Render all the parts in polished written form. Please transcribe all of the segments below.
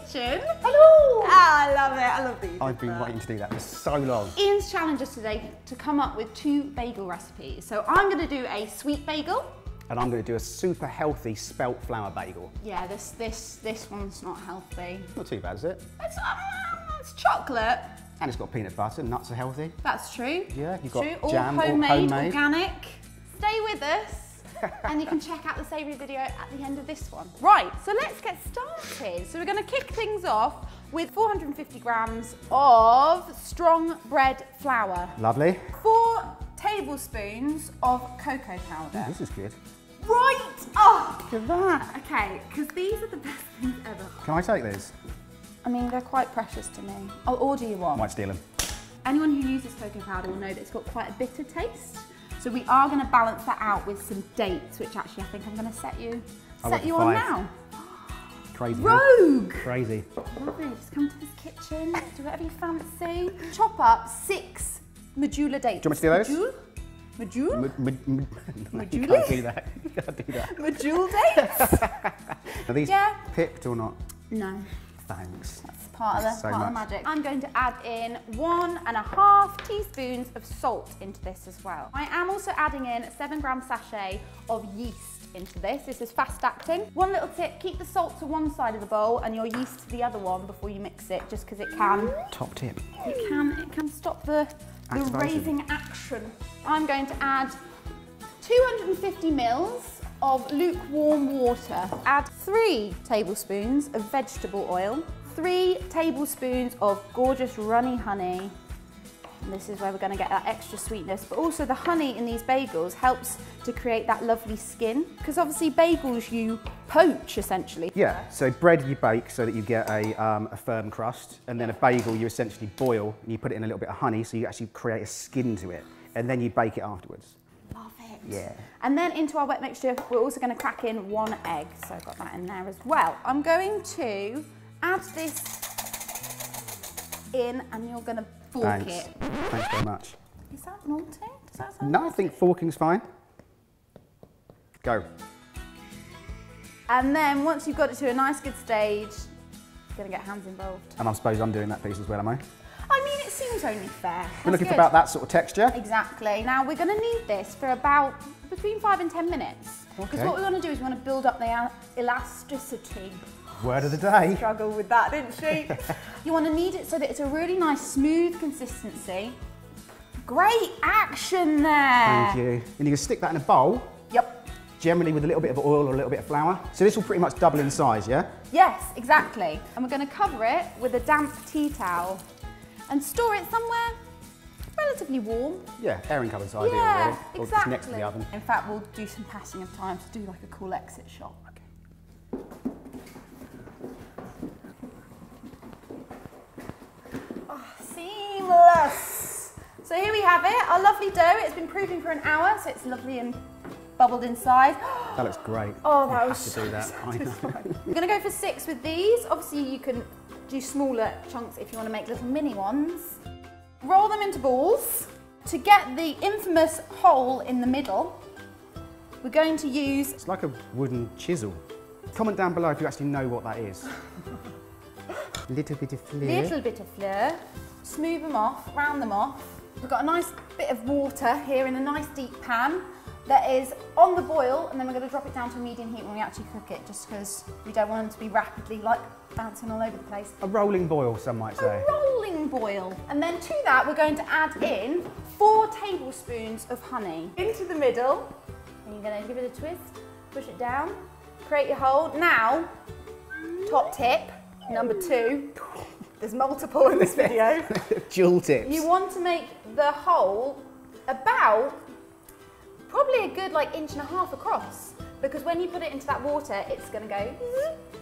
kitchen. Hello! Ah, I love it. I love these. I've been waiting to do that for so long. Ian's challenged us today to come up with 2 bagel recipes. So I'm going to do a sweet bagel. And I'm going to do a super healthy spelt flour bagel. Yeah, this one's not healthy. Not too bad, is it? It's chocolate. And it's got peanut butter, nuts are healthy. That's true. Yeah, you've got true. All jam, all homemade, homemade. organic. Stay with us and you can check out the savoury video at the end of this one. Right, so let's get started. So we're going to kick things off with 450 grams of strong bread flour. Lovely. 4 tablespoons of cocoa powder. This is good. Right! Oh! Look at that. Okay, because these are the best things ever. Can I take these? I mean, they're quite precious to me. Oh, or do you want? Might steal them. Anyone who uses cocoa powder will know that it's got quite a bitter taste. So we are going to balance that out with some dates, which actually I think I'm going to set you on 5. now. Crazy. Rogue! Crazy. Lovely, just come to this kitchen, do whatever you fancy. Chop up 6 Medjool dates. Do you want me to do those? Medjool? No, you can't do that. You can't do that. Medjool dates? Are these picked or not? No. Thanks. That's part of the, So part of the much. magic. I'm going to add in 1.5 teaspoons of salt into this as well. I am also adding in a 7-gram sachet of yeast into this. This is fast acting. One little tip, keep the salt to one side of the bowl and your yeast to the other one before you mix it, just because it can. Top tip. It can stop the Activation. raising action. I'm going to add 250 mils of lukewarm water. Add 3 tablespoons of vegetable oil, 3 tablespoons of gorgeous runny honey. And this is where we're going to get that extra sweetness, but also the honey in these bagels helps to create that lovely skin, because obviously bagels you poach essentially. Yeah, so bread you bake so that you get a firm crust, and then a bagel you essentially boil and you put it in a little bit of honey so you actually create a skin to it, and then you bake it afterwards. Love it. Yeah. And then into our wet mixture, we're also going to crack in 1 egg. So I've got that in there as well. I'm going to add this in and you're going to fork Thanks. it. Thanks very much. Is that naughty? Does that sound No, I think forking's fine. Go. And then once you've got it to a nice good stage, you're going to get hands involved. And I suppose I'm doing that piece as well, am I? I mean, it seems only fair. We're looking That's for good. about that sort of texture. Exactly. Now we're going to need this for about between 5 and 10 minutes. Because Okay. what we want to do is we want to build up the elasticity. Word of the day. Struggled with that, didn't she? You want to knead it so that it's a really nice smooth consistency. Great action there. Thank you. And you can stick that in a bowl, Yep. generally with a little bit of oil or a little bit of flour. So this will pretty much double in size, yeah? Yes, exactly. And we're going to cover it with a damp tea towel and store it somewhere relatively warm. Yeah, airing cupboard's ideal, Yeah, really. Or exactly. just next to the oven. In fact, we'll do some passing of time to do like a cool exit shot. Seamless. So here we have it, our lovely dough. It's been proofing for an hour, so it's lovely and bubbled inside. That looks great. Oh, that You was have to do that. so I know. satisfying. We're going to go for 6 with these. Obviously, you can do smaller chunks if you want to make little mini ones. Roll them into balls. To get the infamous hole in the middle, we're going to use... It's like a wooden chisel. Comment down below if you actually know what that is. Little bit of fleur. Little bit of fleur, smooth them off, round them off. We've got a nice bit of water here in a nice deep pan that is on the boil, and then we're going to drop it down to a medium heat when we actually cook it, just because we don't want them to be rapidly like bouncing all over the place. A rolling boil, some might say. A rolling boil. And then to that we're going to add in 4 tablespoons of honey into the middle, and you're going to give it a twist, push it down, create your hole. Now, top tip, number 2. There's multiple in this video. Jewel tips. You want to make the hole about probably a good like 1.5 inches across, because when you put it into that water, it's going to go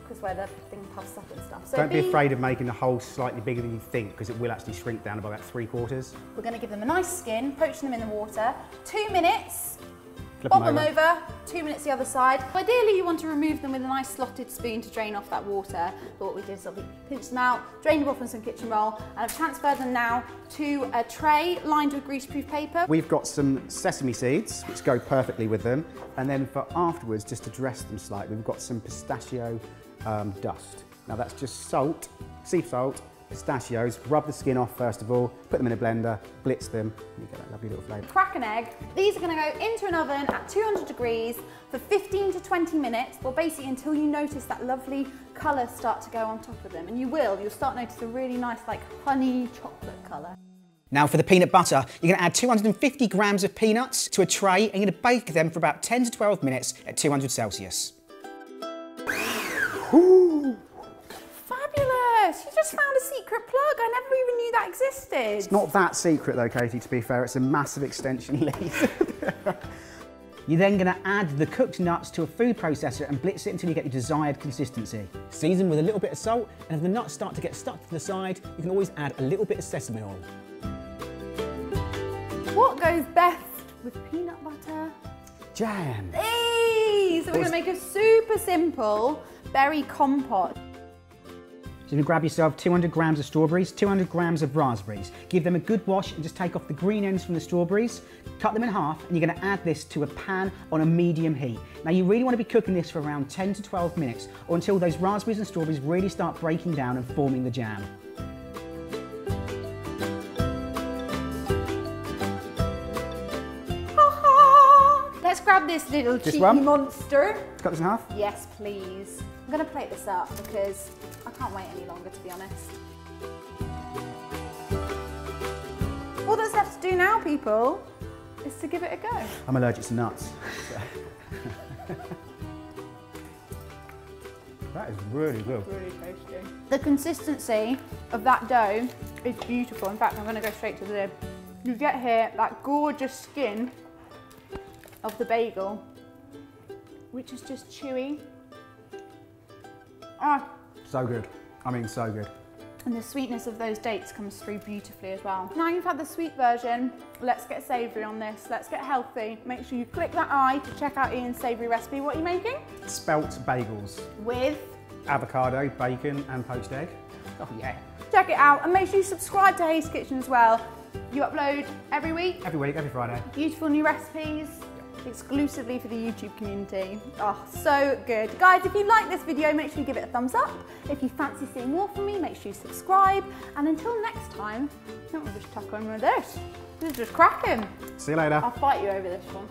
because where the thing puffs up and stuff. So Don't be afraid of making the hole slightly bigger than you think, because it will actually shrink down by about 3/4. We're going to give them a nice skin, poach them in the water, 2 minutes. Flip Bob them over, 2 minutes the other side. Ideally, you want to remove them with a nice slotted spoon to drain off that water. But what we did is we pinched them out, drained them off on some kitchen roll, and I've transferred them now to a tray lined with greaseproof paper. We've got some sesame seeds, which go perfectly with them. And then for afterwards, just to dress them slightly, we've got some pistachio dust. Now that's just salt, sea salt, pistachios. Rub the skin off first of all, put them in a blender, blitz them, and you get that lovely little flavour. Crack an egg. These are going to go into an oven at 200 degrees for 15 to 20 minutes, well basically until you notice that lovely colour start to go on top of them. And you'll start to notice a really nice like honey chocolate colour. Now for the peanut butter, you're going to add 250 grams of peanuts to a tray and you're going to bake them for about 10 to 12 minutes at 200 Celsius. Ooh. Fabulous! You just found a secret plug. I never even knew that existed. It's not that secret though, Katie, to be fair. It's a massive extension lead. You're then going to add the cooked nuts to a food processor and blitz it until you get your desired consistency. Season with a little bit of salt, and if the nuts start to get stuck to the side, you can always add a little bit of sesame oil. What goes best with peanut butter? Jam. Hey! So we're going to make a super simple berry compote. So you can grab yourself 200 grams of strawberries, 200 grams of raspberries. Give them a good wash and just take off the green ends from the strawberries. Cut them in half and you're going to add this to a pan on a medium heat. Now you really want to be cooking this for around 10 to 12 minutes or until those raspberries and strawberries really start breaking down and forming the jam. Let's grab this little cheeky monster. Cut this in half? Yes, please. I'm going to plate this up because I can't wait any longer, to be honest. All that's left to do now, people, is to give it a go. I'm allergic to nuts. So. That is really good. Really tasty. The consistency of that dough is beautiful. In fact, I'm going to go straight to the lid. You get here that gorgeous skin of the bagel, which is just chewy. Ah. So good. I mean, so good. And the sweetness of those dates comes through beautifully as well. Now you've had the sweet version, let's get savoury on this. Let's get healthy. Make sure you click that eye to check out Ian's savoury recipe. What are you making? Spelt bagels. With? Avocado, bacon and poached egg. Oh yeah. Check it out and make sure you subscribe to Hayes Kitchen as well. You upload every week? Every week, every Friday. Beautiful new recipes. Exclusively for the YouTube community. Oh, so good. Guys, if you like this video, make sure you give it a thumbs up. If you fancy seeing more from me, make sure you subscribe. And until next time, I think we'll just tuck on with this. This is just cracking. See you later. I'll fight you over this one.